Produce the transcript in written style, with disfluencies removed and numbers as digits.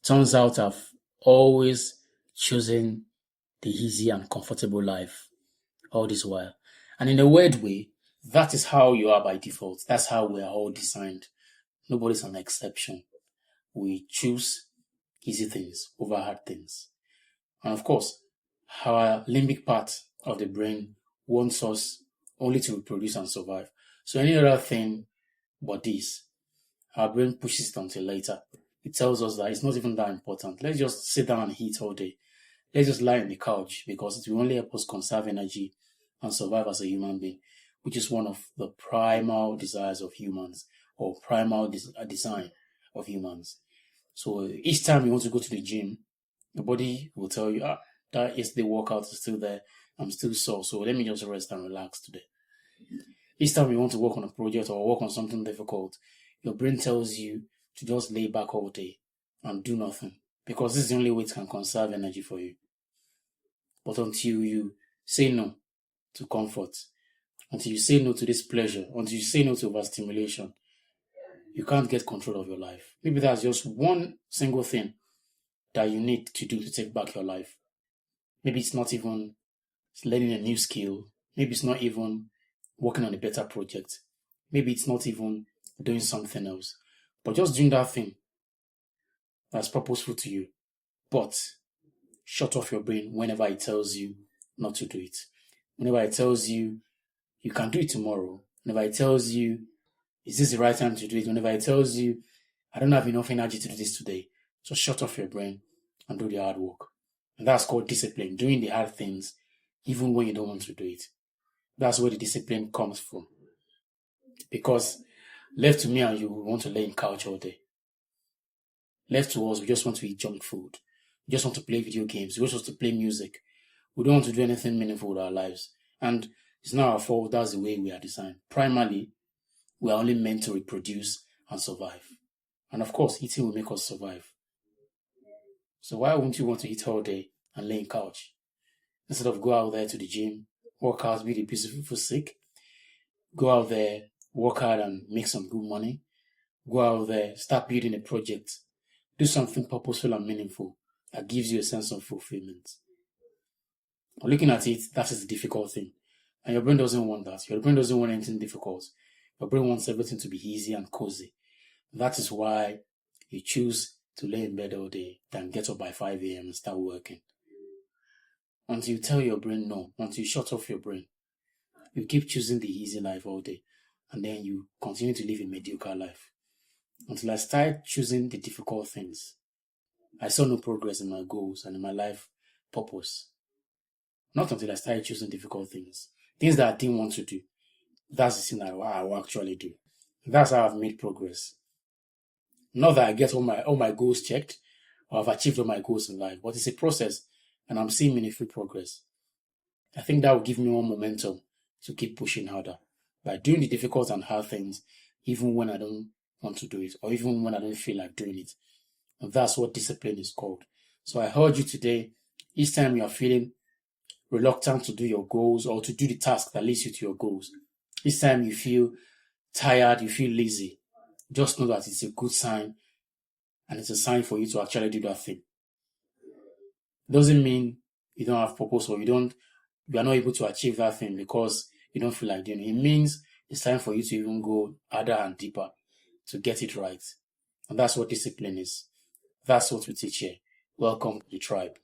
turns out I've always chosen the easy and comfortable life all this while. And in a weird way, that is how you are by default. That's how we are all designed. Nobody's an exception. We choose easy things over hard things. And of course, our limbic part of the brain wants us only to reproduce and survive. So any other thing but this, our brain pushes it until later. It tells us that it's not even that important. Let's just sit down and eat all day. Let's just lie on the couch because it will only help us conserve energy and survive as a human being, which is one of the primal desires of humans or primal design of humans. So each time you want to go to the gym, the body will tell you, that yesterday workout is still there. I'm still sore, so let me just rest and relax today. Each time you want to work on a project or work on something difficult, your brain tells you to just lay back all day and do nothing because this is the only way it can conserve energy for you. But until you say no to comfort, until you say no to this pleasure, until you say no to overstimulation, you can't get control of your life. Maybe that's just one single thing that you need to do to take back your life. Maybe it's not even learning a new skill. Maybe it's not even working on a better project. Maybe it's not even doing something else. But just doing that thing that's purposeful to you. But shut off your brain whenever it tells you not to do it. Whenever it tells you you can do it tomorrow. Whenever it tells you, is this the right time to do it? Whenever it tells you, I don't have enough energy to do this today. Just shut off your brain and do the hard work. And that's called discipline, doing the hard things even when you don't want to do it. That's where the discipline comes from. Because left to me and you, we want to lay in couch all day. Left to us, we just want to eat junk food. We just want to play video games. We just want to play music. We don't want to do anything meaningful with our lives. And it's not our fault. That's the way we are designed. Primarily, we are only meant to reproduce and survive. And of course, eating will make us survive. So why wouldn't you want to eat all day and lay in couch? Instead of go out there to the gym, work out, be the beautiful physique, go out there, work hard and make some good money, go out there, start building a project, do something purposeful and meaningful that gives you a sense of fulfillment. Looking at it, that is the difficult thing. And your brain doesn't want that. Your brain doesn't want anything difficult. Your brain wants everything to be easy and cozy. That is why you choose to lay in bed all day than get up by 5 a.m. and start working. Until you tell your brain no, until you shut off your brain, you keep choosing the easy life all day, and then you continue to live a mediocre life. Until I started choosing the difficult things, I saw no progress in my goals and in my life purpose. Not until I started choosing difficult things that I didn't want to do. That's the thing that I will actually do. That's how I've made progress. Not that I get all my goals checked or I've achieved all my goals in life, but it's a process and I'm seeing meaningful progress. I think that will give me more momentum to keep pushing harder by doing the difficult and hard things even when I don't want to do it or even when I don't feel like doing it. And that's what discipline is called. So I urge you today, each time you are feeling reluctant to do your goals or to do the task that leads you to your goals, each time you feel tired, you feel lazy, just know that it's a good sign and it's a sign for you to actually do that thing. It doesn't mean you don't have purpose or you are not able to achieve that thing because you don't feel like doing it. It means it's time for you to even go harder and deeper to get it right. And that's what discipline is. That's what we teach here. Welcome to the tribe.